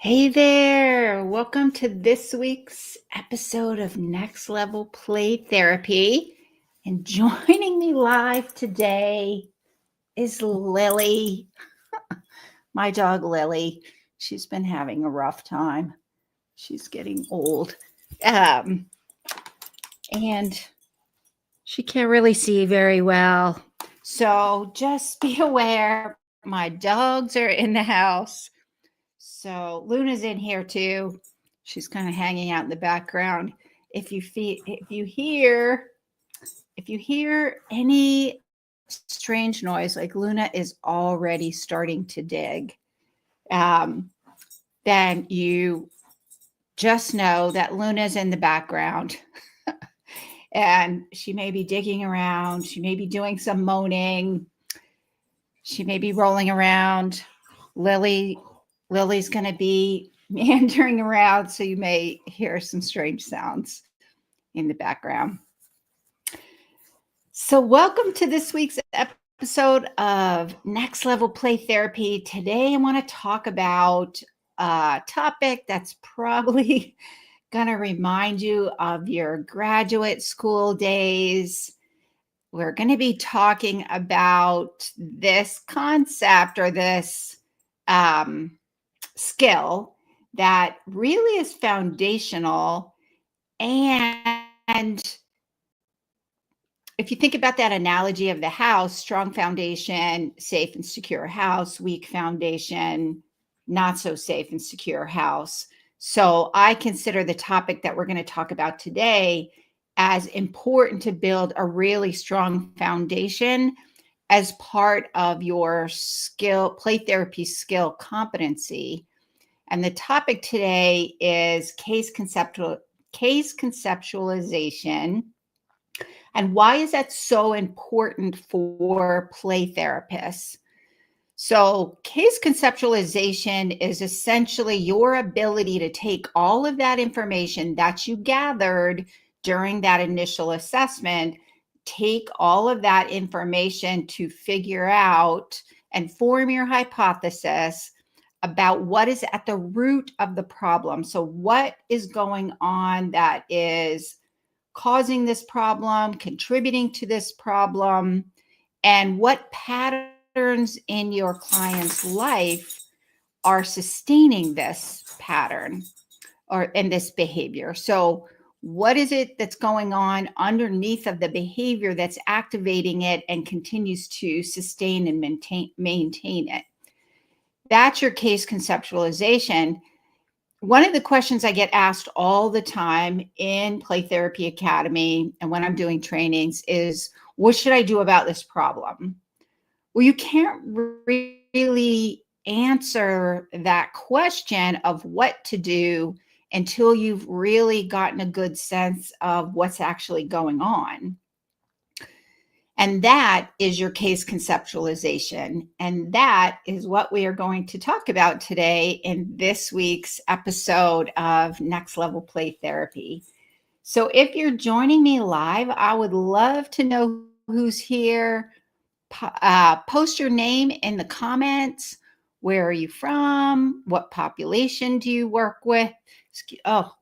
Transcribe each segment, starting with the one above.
Hey there, welcome to this week's episode of Next Level Play Therapy. And joining me live today is Lily, my dog Lily. She's been having a rough time. She's getting old. And she can't really see very well. So just be aware, my dogs are in the house. So Luna's in here too. She's kind of hanging out in the background. If you hear any strange noise, like Luna is already starting to dig, then you just know that Luna's in the background. And she may be digging around. She may be doing some moaning. She may be rolling around. Lily's going to be meandering around, so you may hear some strange sounds in the background. So welcome to this week's episode of Next Level Play Therapy. Today I want to talk about a topic that's probably going to remind you of your graduate school days. We're going to be talking about this concept or this skill that really is foundational. And if you think about that analogy of the house, strong foundation, safe and secure house, weak foundation, not so safe and secure house. So I consider the topic that we're going to talk about today as important to build a really strong foundation as part of your play therapy skill competency. And the topic today is case conceptualization. And why is that so important for play therapists? So case conceptualization is essentially your ability to take all of that information that you gathered during that initial assessment, take all of that information to figure out and form your hypothesis about what is at the root of the problem. So what is going on that is causing this problem, contributing to this problem, and what patterns in your client's life are sustaining this pattern or in this behavior. So what is it that's going on underneath of the behavior that's activating it and continues to sustain and maintain it? That's your case conceptualization. One of the questions I get asked all the time in Play Therapy Academy and when I'm doing trainings is, what should I do about this problem? Well, you can't really answer that question of what to do until you've really gotten a good sense of what's actually going on. And that is your case conceptualization. And that is what we are going to talk about today in this week's episode of Next Level Play Therapy. So if you're joining me live, I would love to know who's here. Post your name in the comments. Where are you from? What population do you work with? Oh,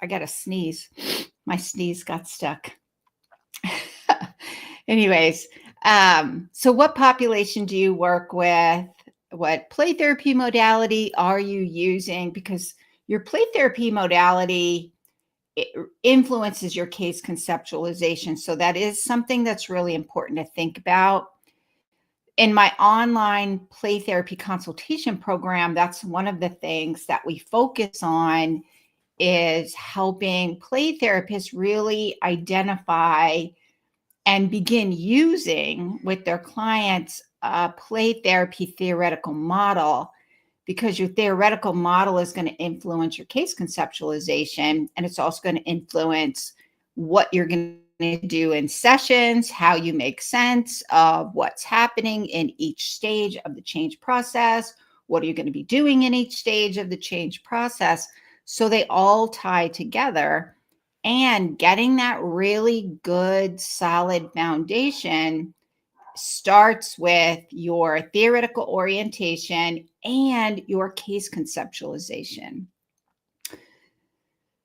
I got to sneeze. My sneeze got stuck. Anyways, so what population do you work with? What play therapy modality are you using? Because your play therapy modality influences your case conceptualization. So that is something that's really important to think about. In my online play therapy consultation program, that's one of the things that we focus on is helping play therapists really identify and begin using with their clients a play therapy theoretical model, because your theoretical model is going to influence your case conceptualization, and it's also going to influence what you're going to do in sessions, how you make sense of what's happening in each stage of the change process, what are you going to be doing in each stage of the change process. So they all tie together. And getting that really good, solid foundation starts with your theoretical orientation and your case conceptualization.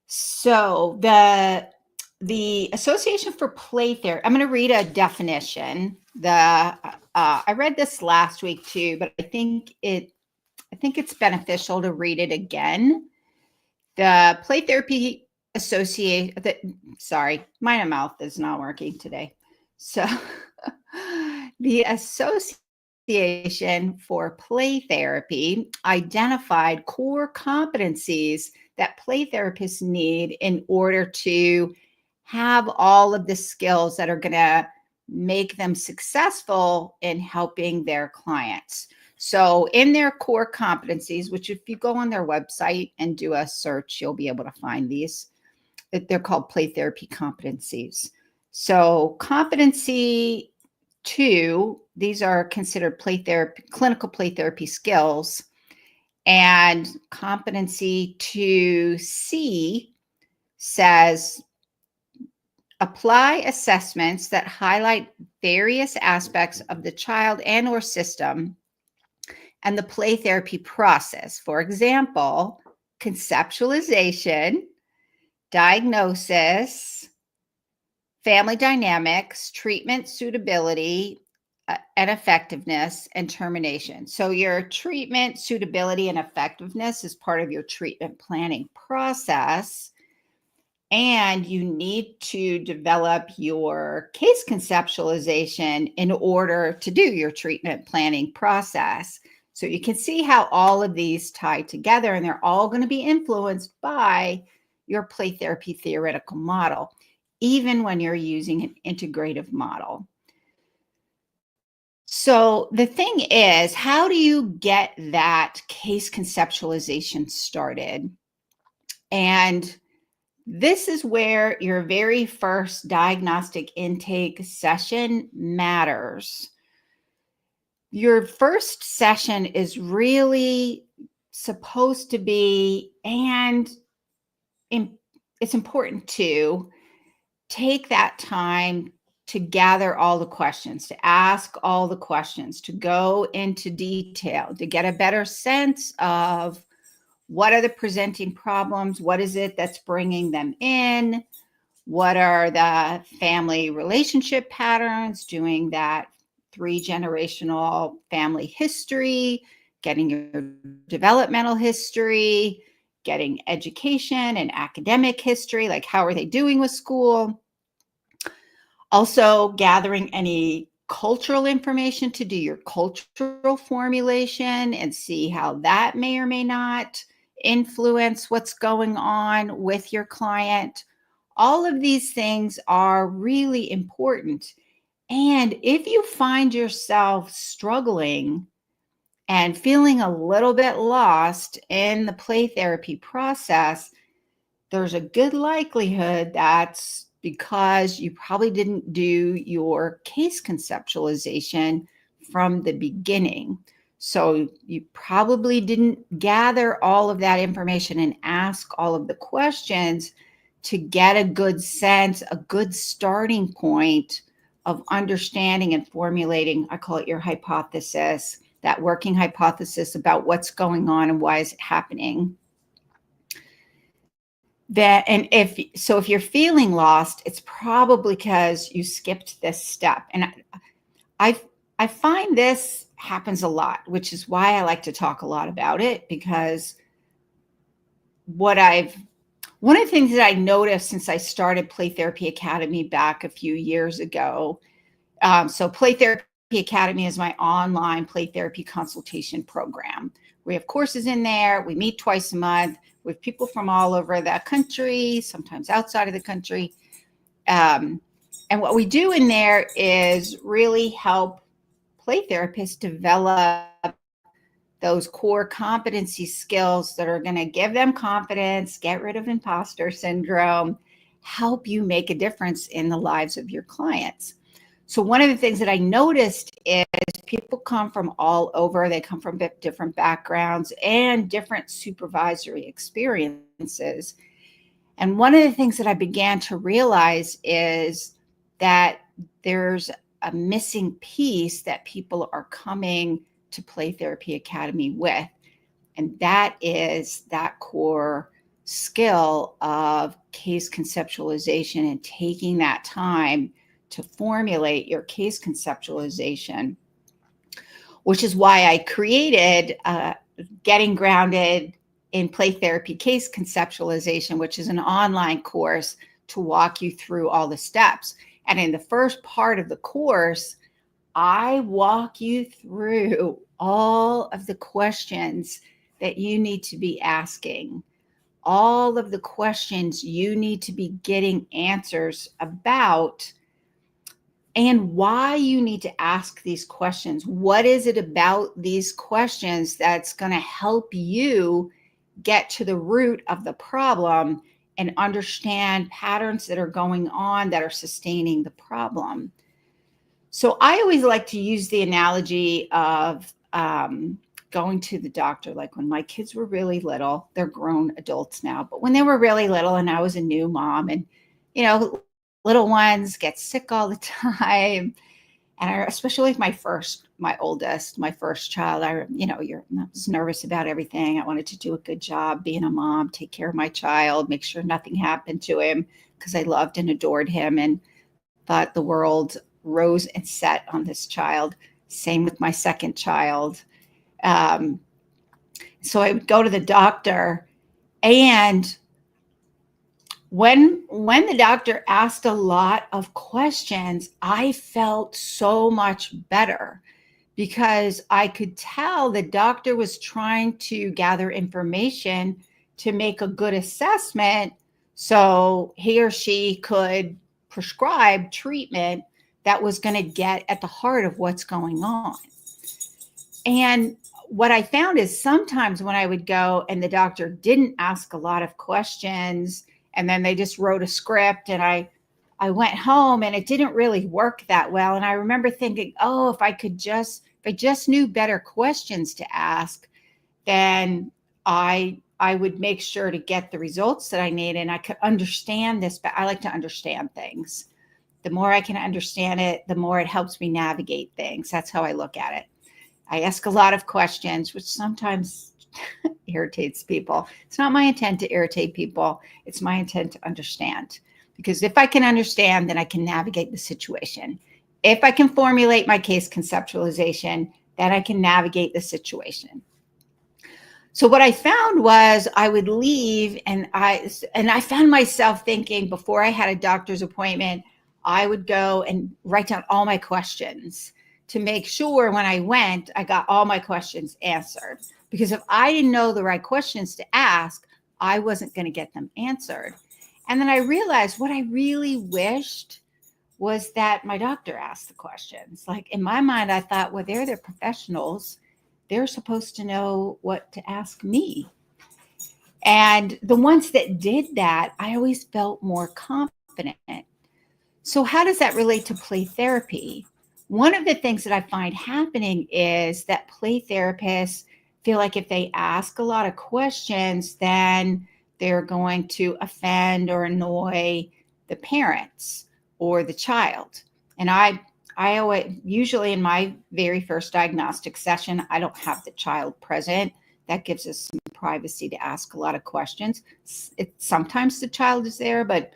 So the Association for Play Therapy, I'm going to read a definition. I read this last week too, but I think it's beneficial to read it again. The Play Therapy Association, sorry, my mouth is not working today. So the Association for Play Therapy identified core competencies that play therapists need in order to have all of the skills that are going to make them successful in helping their clients. So in their core competencies, which if you go on their website and do a search, you'll be able to find these. They're called play therapy competencies. So competency 2, these are considered play therapy, clinical play therapy skills. And competency 2C says apply assessments that highlight various aspects of the child and or system and the play therapy process. For example, conceptualization, diagnosis, family dynamics, treatment suitability, and effectiveness, and termination. So your treatment suitability and effectiveness is part of your treatment planning process. And you need to develop your case conceptualization in order to do your treatment planning process. So you can see how all of these tie together, and they're all going to be influenced by your play therapy theoretical model, even when you're using an integrative model. So the thing is, how do you get that case conceptualization started? And this is where your very first diagnostic intake session matters. Your first session is really supposed to be, and it's important to take that time to gather all the questions, to ask all the questions, to go into detail, to get a better sense of what are the presenting problems, what is it that's bringing them in, what are the family relationship patterns, doing that 3-generational family history, getting your developmental history, getting education and academic history, like how are they doing with school. Also gathering any cultural information to do your cultural formulation and see how that may or may not influence what's going on with your client. All of these things are really important. And if you find yourself struggling and feeling a little bit lost in the play therapy process, there's a good likelihood that's because you probably didn't do your case conceptualization from the beginning. So you probably didn't gather all of that information and ask all of the questions to get a good sense, a good starting point of understanding and formulating, I call it your hypothesis, that working hypothesis about what's going on and why is it happening. If you're feeling lost, it's probably because you skipped this step. And I find this happens a lot, which is why I like to talk a lot about it, because one of the things that I noticed since I started Play Therapy Academy back a few years ago, so Play Therapy Academy is my online play therapy consultation program. We have courses in there. We meet twice a month with people from all over the country, sometimes outside of the country. And what we do in there is really help play therapists develop those core competency skills that are going to give them confidence, get rid of imposter syndrome, help you make a difference in the lives of your clients. So one of the things that I noticed is people come from all over. They come from different backgrounds and different supervisory experiences. And one of the things that I began to realize is that there's a missing piece that people are coming to Play Therapy Academy with. And that is that core skill of case conceptualization and taking that time to formulate your case conceptualization, which is why I created Getting Grounded in Play Therapy Case Conceptualization, which is an online course to walk you through all the steps. And in the first part of the course, I walk you through all of the questions that you need to be asking, all of the questions you need to be getting answers about, and why you need to ask these questions. What is it about these questions that's going to help you get to the root of the problem and understand patterns that are going on that are sustaining the problem? So I always like to use the analogy of going to the doctor. Like when my kids were really little, they're grown adults now, but when they were really little and I was a new mom, and, you know, little ones get sick all the time. And especially my oldest, my first child, I was nervous about everything. I wanted to do a good job being a mom, take care of my child, make sure nothing happened to him, because I loved and adored him and thought the world rose and set on this child. Same with my second child. So I would go to the doctor, and when the doctor asked a lot of questions, I felt so much better, because I could tell the doctor was trying to gather information to make a good assessment so he or she could prescribe treatment that was going to get at the heart of what's going on. And what I found is sometimes when I would go and the doctor didn't ask a lot of questions, and then they just wrote a script, and I went home and it didn't really work that well. And I remember thinking, oh, if I just knew better questions to ask, then I would make sure to get the results that I need, and I could understand this. But I like to understand things. The more I can understand it, the more it helps me navigate things. That's how I look at it. I ask a lot of questions, which sometimes irritates people. It's not my intent to irritate people. It's my intent to understand. Because if I can understand, then I can navigate the situation. If I can formulate my case conceptualization, then I can navigate the situation. So what I found was I would leave, and I found myself thinking, before I had a doctor's appointment, I would go and write down all my questions to make sure when I went, I got all my questions answered. Because if I didn't know the right questions to ask, I wasn't going to get them answered. And then I realized what I really wished was that my doctor asked the questions. Like in my mind, I thought, well, they're professionals. They're supposed to know what to ask me. And the ones that did that, I always felt more confident. So how does that relate to play therapy? One of the things that I find happening is that play therapists feel like if they ask a lot of questions, then they're going to offend or annoy the parents or the child. And I always, usually in my very first diagnostic session, I don't have the child present. That gives us some privacy to ask a lot of questions. Sometimes the child is there, but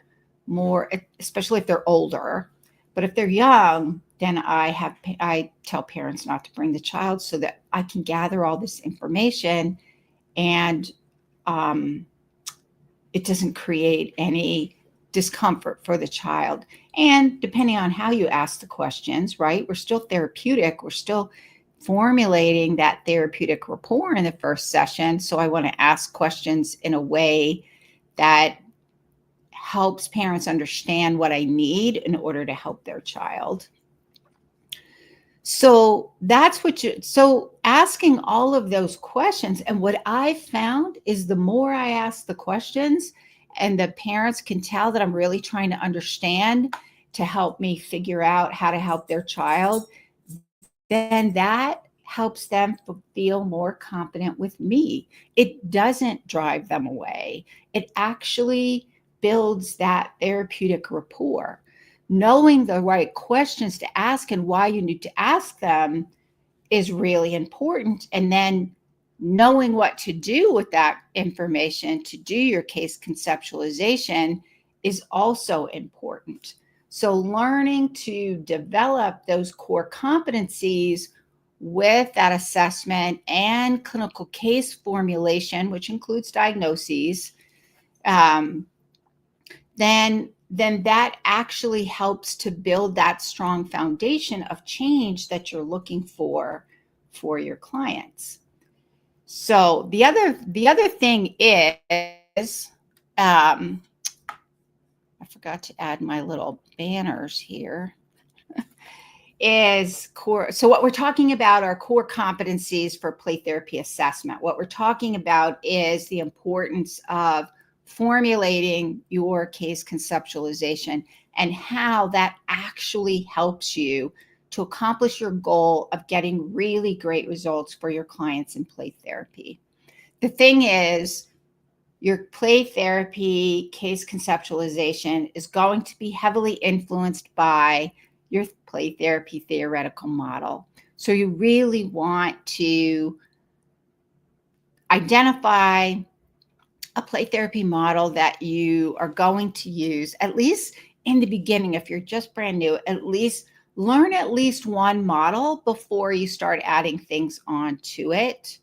more, especially if they're older. But if they're young, then I tell parents not to bring the child so that I can gather all this information, and it doesn't create any discomfort for the child. And depending on how you ask the questions, right, we're still therapeutic. We're still formulating that therapeutic rapport in the first session. So I want to ask questions in a way that helps parents understand what I need in order to help their child. So so asking all of those questions, and what I found is the more I ask the questions and the parents can tell that I'm really trying to understand to help me figure out how to help their child, then that helps them feel more confident with me. It doesn't drive them away. It actually builds that therapeutic rapport. Knowing the right questions to ask and why you need to ask them is really important. And then knowing what to do with that information to do your case conceptualization is also important. So learning to develop those core competencies with that assessment and clinical case formulation, which includes diagnoses, then that actually helps to build that strong foundation of change that you're looking for your clients. So the other thing is, I forgot to add my little banners here, is core. So what we're talking about are core competencies for play therapy assessment. What we're talking about is the importance of formulating your case conceptualization and how that actually helps you to accomplish your goal of getting really great results for your clients in play therapy. The thing is, your play therapy case conceptualization is going to be heavily influenced by your play therapy theoretical model. So you really want to identify a play therapy model that you are going to use, at least in the beginning. If you're just brand new, at least learn at least one model before you start adding things onto it.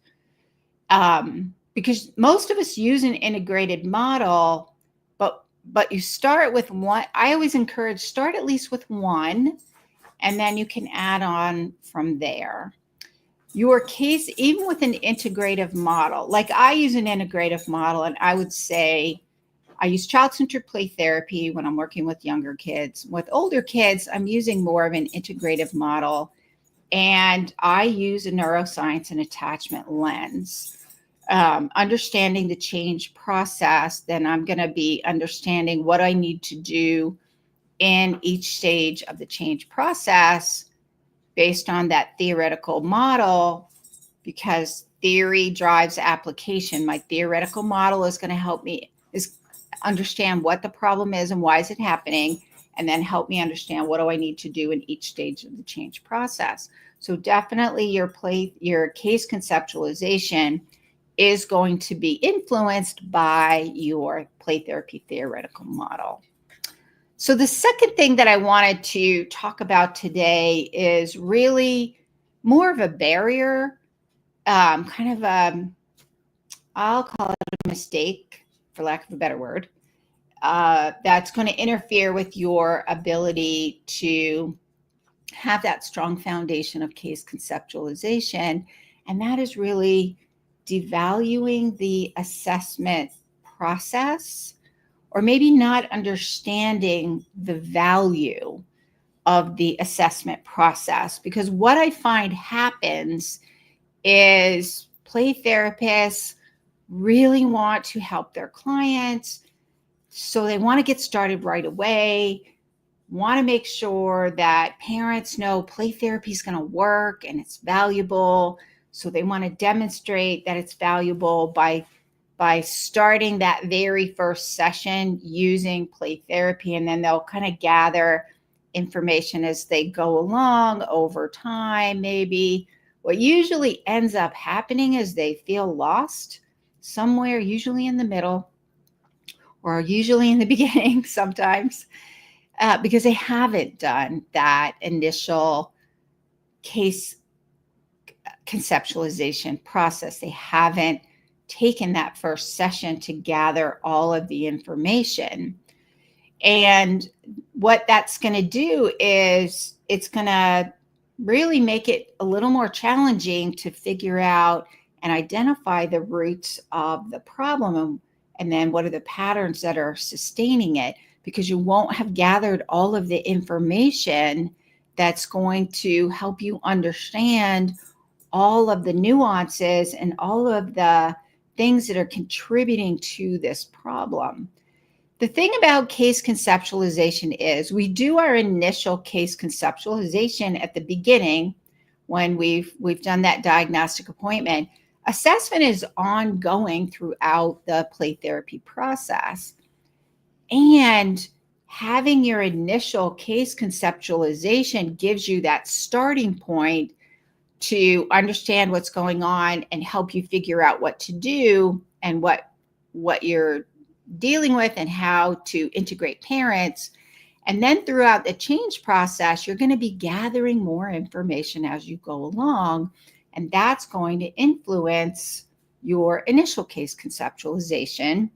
Because most of us use an integrated model, but you start with one. I always encourage start at least with one, and then you can add on from there. Your case, even with an integrative model, like I use an integrative model, and I would say I use child-centered play therapy when I'm working with younger kids. With older kids, I'm using more of an integrative model, and I use a neuroscience and attachment lens. Understanding the change process, then I'm going to be understanding what I need to do in each stage of the change process based on that theoretical model, because theory drives application. My theoretical model is going to help me understand what the problem is and why is it happening, and then help me understand what do I need to do in each stage of the change process. So definitely your case conceptualization is going to be influenced by your play therapy theoretical model. So the second thing that I wanted to talk about today is really more of a barrier, I'll call it a mistake, for lack of a better word, that's going to interfere with your ability to have that strong foundation of case conceptualization. And that is really devaluing the assessment process, or maybe not understanding the value of the assessment process. Because what I find happens is play therapists really want to help their clients. So they want to get started right away, want to make sure that parents know play therapy is going to work and it's valuable. So they want to demonstrate that it's valuable by starting that very first session using play therapy, and then they'll kind of gather information as they go along over time. Maybe what usually ends up happening is they feel lost somewhere, usually in the middle or usually in the beginning sometimes, because they haven't done that initial case conceptualization process. They haven't taken that first session to gather all of the information. And what that's going to do is it's going to really make it a little more challenging to figure out and identify the roots of the problem, and then what are the patterns that are sustaining it, because you won't have gathered all of the information that's going to help you understand all of the nuances and all of the things that are contributing to this problem. The thing about case conceptualization is we do our initial case conceptualization at the beginning when we've done that diagnostic appointment. Assessment is ongoing throughout the play therapy process. And having your initial case conceptualization gives you that starting point to understand what's going on and help you figure out what to do and what you're dealing with and how to integrate parents. And then throughout the change process, you're going to be gathering more information as you go along, and that's going to influence your initial case conceptualization.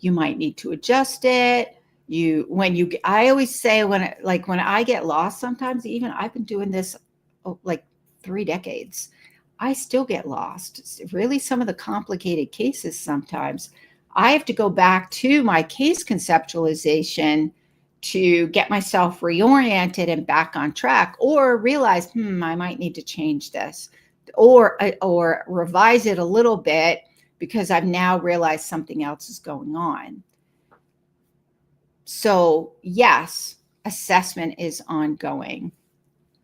You might need to adjust it. I always say when I get lost, sometimes, even I've been doing this like 3 decades, I still get lost. It's really, some of the complicated cases, sometimes I have to go back to my case conceptualization to get myself reoriented and back on track, or realize, I might need to change this, or revise it a little bit because I've now realized something else is going on. So yes, assessment is ongoing,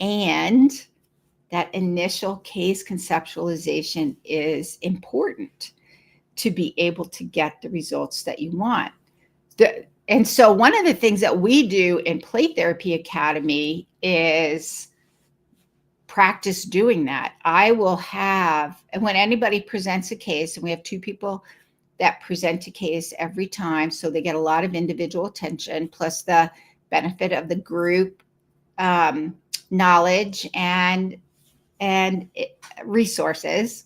and that initial case conceptualization is important to be able to get the results that you want. And so one of the things that we do in Play Therapy Academy is practice doing that. I will have, when anybody presents a case, and we have 2 people that present a case every time, so they get a lot of individual attention, plus the benefit of the group knowledge and resources.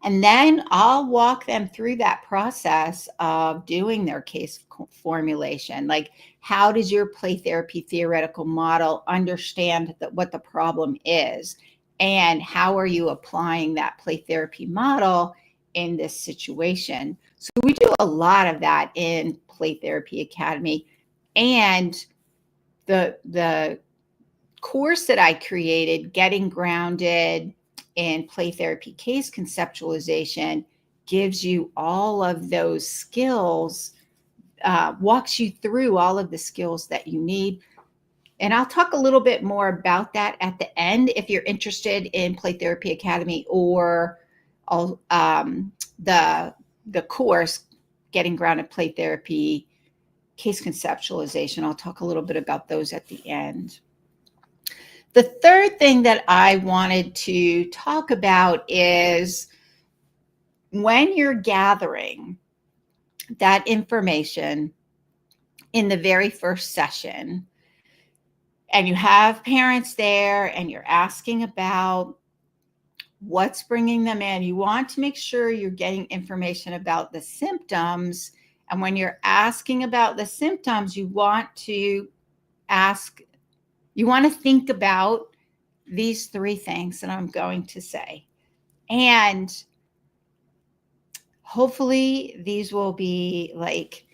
And then I'll walk them through that process of doing their case formulation. Like, how does your play therapy theoretical model understand what the problem is? And how are you applying that play therapy model in this situation? So we do a lot of that in Play Therapy Academy. And the course that I created, Getting Grounded in Play Therapy Case Conceptualization, gives you all of those skills, walks you through all of the skills that you need. And I'll talk a little bit more about that at the end if you're interested in Play Therapy Academy, or the course, Getting Grounded Play Therapy Case Conceptualization. I'll talk a little bit about those at the end. The third thing that I wanted to talk about is, when you're gathering that information in the very first session, and you have parents there and you're asking about what's bringing them in, you want to make sure you're getting information about the symptoms. And when you're asking about the symptoms, you want to think about these 3 things that I'm going to say. And hopefully these will be like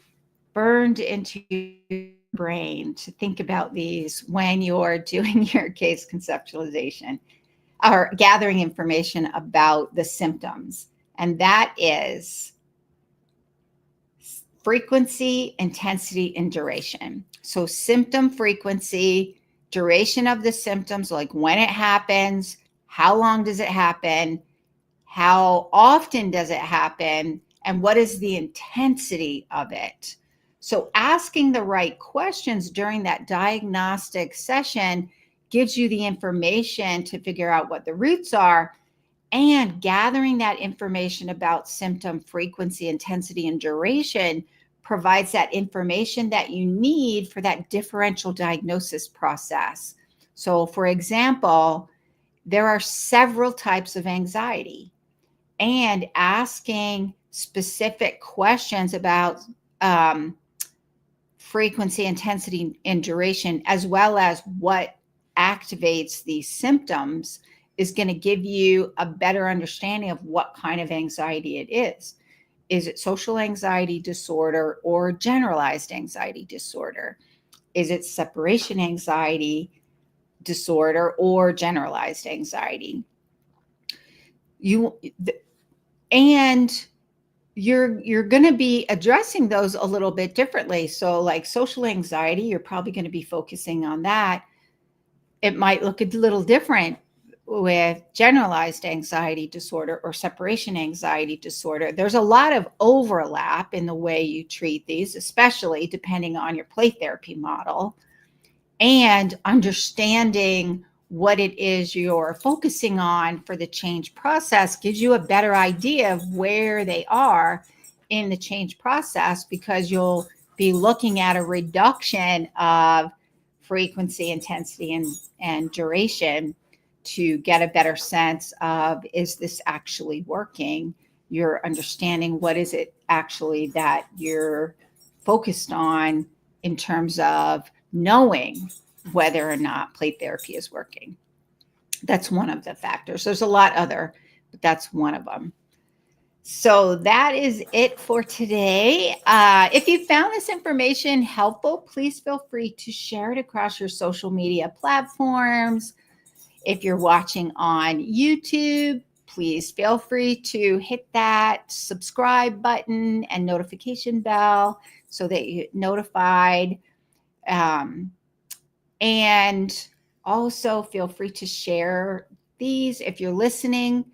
burned into your brain to think about these when you're doing your case conceptualization or gathering information about the symptoms. And that is frequency, intensity, and duration. So symptom frequency, duration of the symptoms, like when it happens, how long does it happen, how often does it happen, and what is the intensity of it. So asking the right questions during that diagnostic session gives you the information to figure out what the roots are, and gathering that information about symptom frequency, intensity, and duration provides that information that you need for that differential diagnosis process. So, for example, there are several types of anxiety, and asking specific questions about frequency, intensity, and duration, as well as what activates these symptoms, is going to give you a better understanding of what kind of anxiety it is. Is it social anxiety disorder or generalized anxiety disorder? Is it separation anxiety disorder or generalized anxiety? You're going to be addressing those a little bit differently. So like social anxiety, you're probably going to be focusing on that. It might look a little different with generalized anxiety disorder or separation anxiety disorder. There's a lot of overlap in the way you treat these, especially depending on your play therapy model, and understanding what it is you're focusing on for the change process gives you a better idea of where they are in the change process, because you'll be looking at a reduction of frequency, intensity, and duration to get a better sense of, is this actually working? You're understanding what is it actually that you're focused on in terms of knowing whether or not play therapy is working. That's one of the factors. There's a lot other, but that's one of them. So that is it for today. If you found this information helpful, please feel free to share it across your social media platforms. If you're watching on YouTube, please feel free to hit that subscribe button and notification bell so that you're notified. And also feel free to share these. If you're listening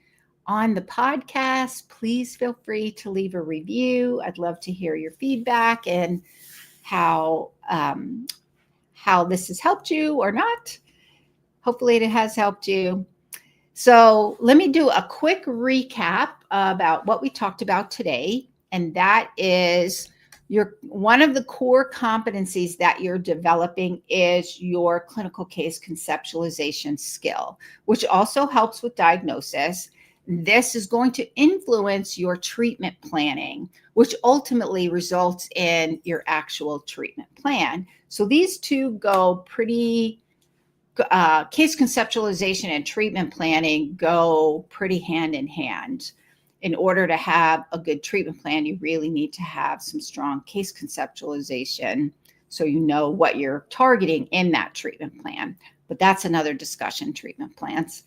on the podcast, please feel free to leave a review. I'd love to hear your feedback and how this has helped you or not. Hopefully it has helped you. So let me do a quick recap about what we talked about today. And that is one of the core competencies that you're developing is your clinical case conceptualization skill, which also helps with diagnosis. This is going to influence your treatment planning, which ultimately results in your actual treatment plan. So these two go pretty case conceptualization and treatment planning go pretty hand in hand. In order to have a good treatment plan, you really need to have some strong case conceptualization so you know what you're targeting in that treatment plan. But that's another discussion, treatment plans.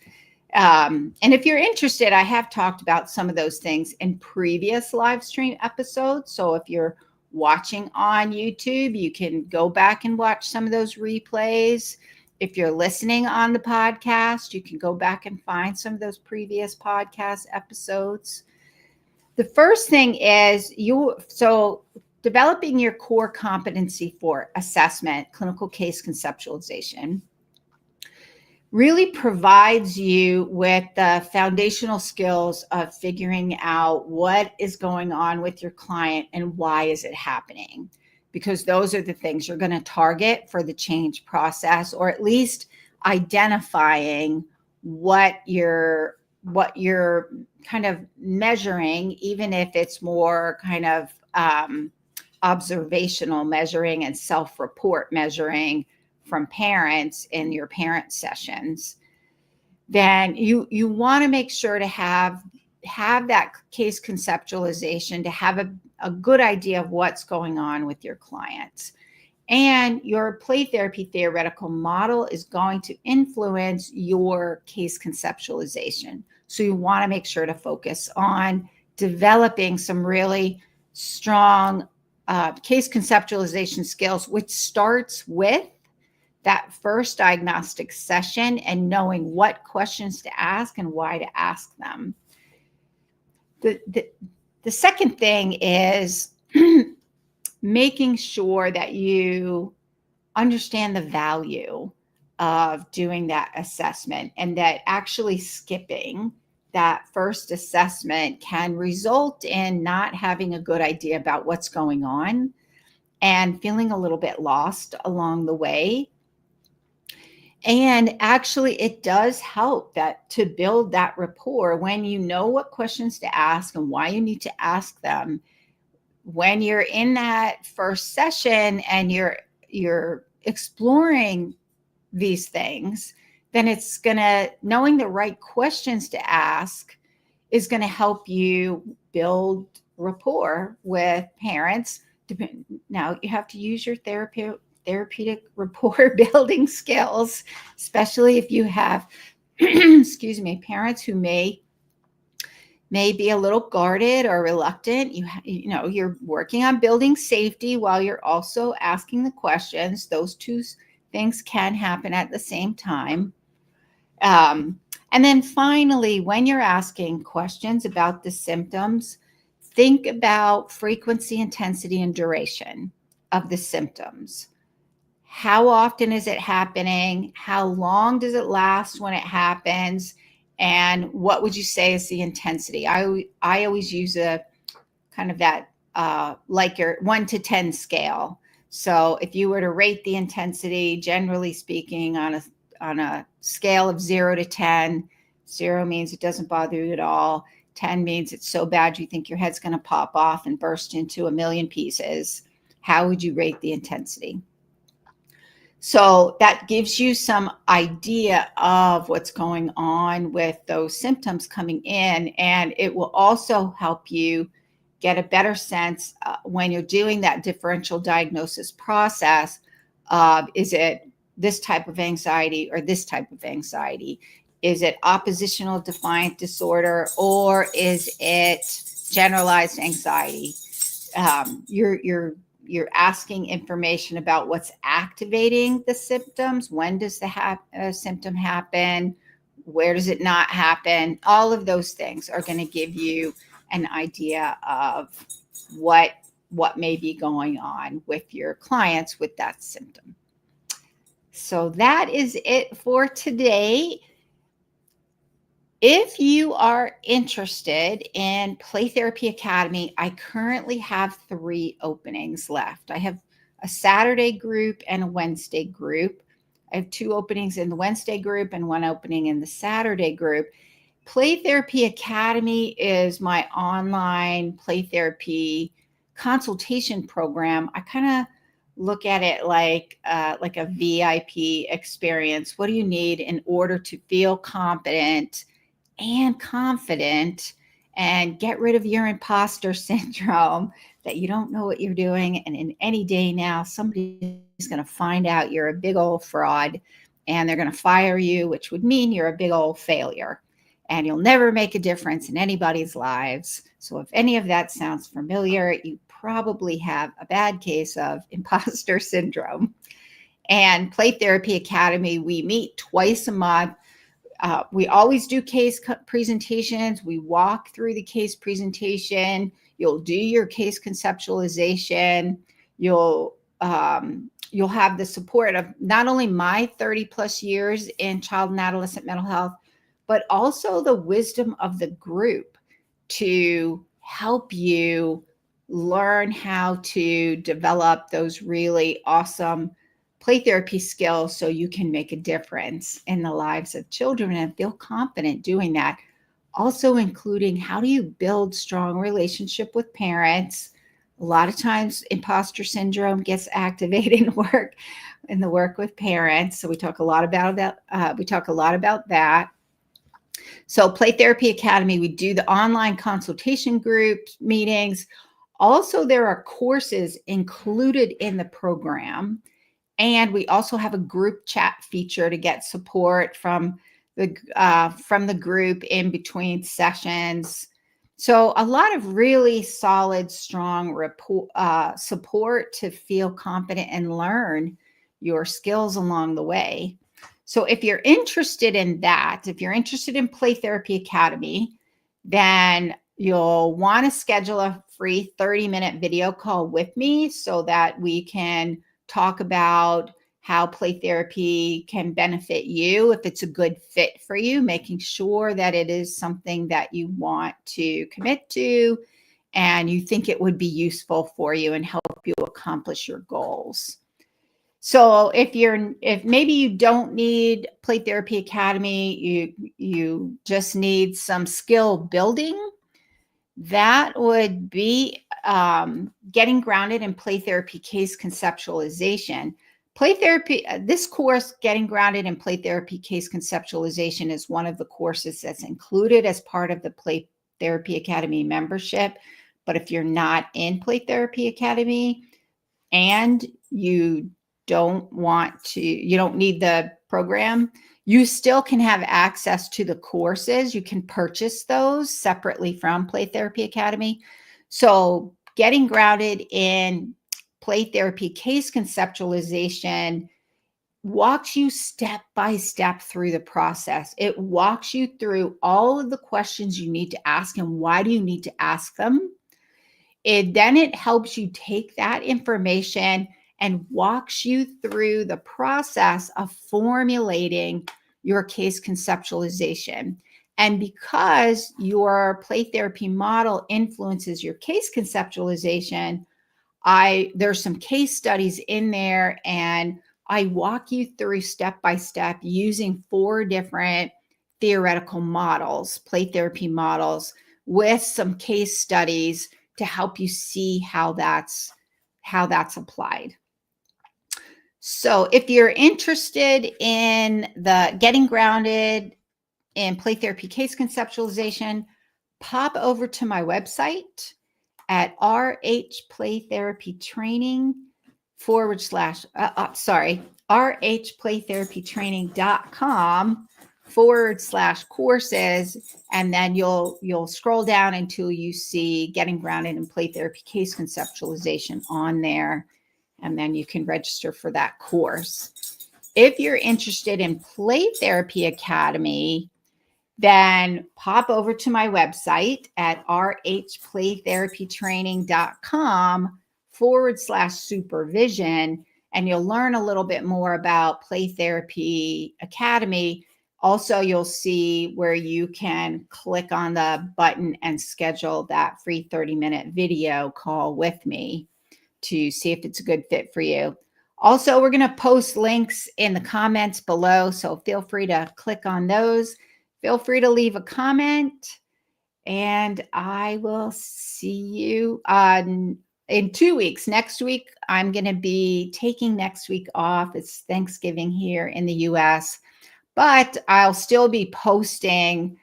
And if you're interested, I have talked about some of those things in previous live stream episodes. So if you're watching on YouTube, you can go back and watch some of those replays. If you're listening on the podcast, you can go back and find some of those previous podcast episodes. The first thing is developing your core competency for assessment, clinical case conceptualization, really provides you with the foundational skills of figuring out what is going on with your client and why is it happening. Because those are the things you're going to target for the change process, or at least identifying what you're kind of measuring, even if it's more kind of observational measuring and self-report measuring from parents in your parent sessions. Then you want to make sure to have that case conceptualization, to have a good idea of what's going on with your clients. And your play therapy theoretical model is going to influence your case conceptualization. So you want to make sure to focus on developing some really strong case conceptualization skills, which starts with that first diagnostic session and knowing what questions to ask and why to ask them. The second thing is making sure that you understand the value of doing that assessment, and that actually skipping that first assessment can result in not having a good idea about what's going on and feeling a little bit lost along the way. And actually, it does help that to build that rapport when you know what questions to ask and why you need to ask them. When you're in that first session and you're exploring these things, then it's knowing the right questions to ask is going to help you build rapport with parents. Now, you have to use your therapeutic rapport building skills, especially if you have, excuse me, parents who may be a little guarded or reluctant. You're working on building safety while you're also asking the questions. Those two things can happen at the same time. And then finally, when you're asking questions about the symptoms, think about frequency, intensity, and duration of the symptoms. how often is it happening? How long does it last when it happens? And what would you say is the intensity? I always use a kind of that like your 1 to 10 scale. So if you were to rate the intensity, generally speaking, on a scale of 0 to 10, 0 means it doesn't bother you at all. 10 means it's so bad you think your head's going to pop off and burst into a million pieces. How would you rate the intensity? So that gives you some idea of what's going on with those symptoms coming in, and it will also help you get a better sense when you're doing that differential diagnosis process of, is it this type of anxiety or this type of anxiety? Is it oppositional defiant disorder, or is it generalized anxiety? You're asking information about what's activating the symptoms. When does the symptom happen? Where does it not happen? All of those things are going to give you an idea of what may be going on with your clients with that symptom. So that is it for today. If you are interested in Play Therapy Academy, I currently have 3 openings left. I have a Saturday group and a Wednesday group. I have 2 openings in the Wednesday group and 1 opening in the Saturday group. Play Therapy Academy is my online play therapy consultation program. I kind of look at it like a VIP experience. What do you need in order to feel competent and confident and get rid of your imposter syndrome that you don't know what you're doing? And in any day now, somebody's going to find out you're a big old fraud and they're going to fire you, which would mean you're a big old failure and you'll never make a difference in anybody's lives. So if any of that sounds familiar, you probably have a bad case of imposter syndrome. And Play Therapy Academy, we meet twice a month. We always do case presentations. We walk through the case presentation. You'll do your case conceptualization. You'll have the support of not only my 30 plus years in child and adolescent mental health, but also the wisdom of the group to help you learn how to develop those really awesome play therapy skills so you can make a difference in the lives of children and feel confident doing that. Also including, how do you build strong relationship with parents? A lot of times imposter syndrome gets activated in the work with parents. So we talk a lot about that. So Play Therapy Academy, we do the online consultation groups, meetings. Also, there are courses included in the program. And we also have a group chat feature to get support from the group in between sessions. So a lot of really solid, strong support to feel confident and learn your skills along the way. So if you're interested in that, if you're interested in Play Therapy Academy, then you'll want to schedule a free 30-minute video call with me so that we can talk about how play therapy can benefit you, if it's a good fit for you, making sure that it is something that you want to commit to and you think it would be useful for you and help you accomplish your goals. So if maybe you don't need Play Therapy Academy, you just need some skill building, that would be getting grounded in play therapy case conceptualization. Play therapy, this course, Getting Grounded in Play Therapy Case Conceptualization, is one of the courses that's included as part of the Play Therapy Academy membership. But if you're not in Play Therapy Academy and you don't need the program, you still can have access to the courses. You can purchase those separately from Play Therapy Academy. So Getting Grounded in Play Therapy Case Conceptualization walks you step by step through the process. It walks you through all of the questions you need to ask and why do you need to ask them. Then it helps you take that information and walks you through the process of formulating your case conceptualization. And because your play therapy model influences your case conceptualization, there's some case studies in there, and I walk you through step by step using 4 different theoretical models, play therapy models, with some case studies to help you see how that's applied. So if you're interested in the getting grounded in play therapy case conceptualization, pop over to my website at rhplaytherapytraining.com/courses, and then you'll scroll down until you see getting grounded in play therapy case conceptualization on there, and then you can register for that course. If you're interested in Play Therapy Academy, then pop over to my website at rhplaytherapytraining.com/supervision, and you'll learn a little bit more about Play Therapy Academy. Also, you'll see where you can click on the button and schedule that free 30-minute video call with me to see if it's a good fit for you. Also, we're going to post links in the comments below, so feel free to click on those. Feel free to leave a comment, and I will see you in 2 weeks. Next week, I'm going to be taking next week off. It's Thanksgiving here in the US, but I'll still be posting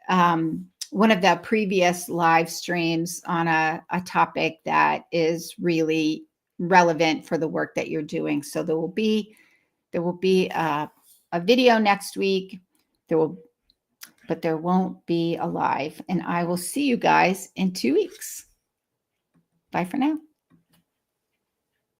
one of the previous live streams on a topic that is really relevant for the work that you're doing. So there will be a video next week. But there won't be a live. And I will see you guys in 2 weeks. Bye for now.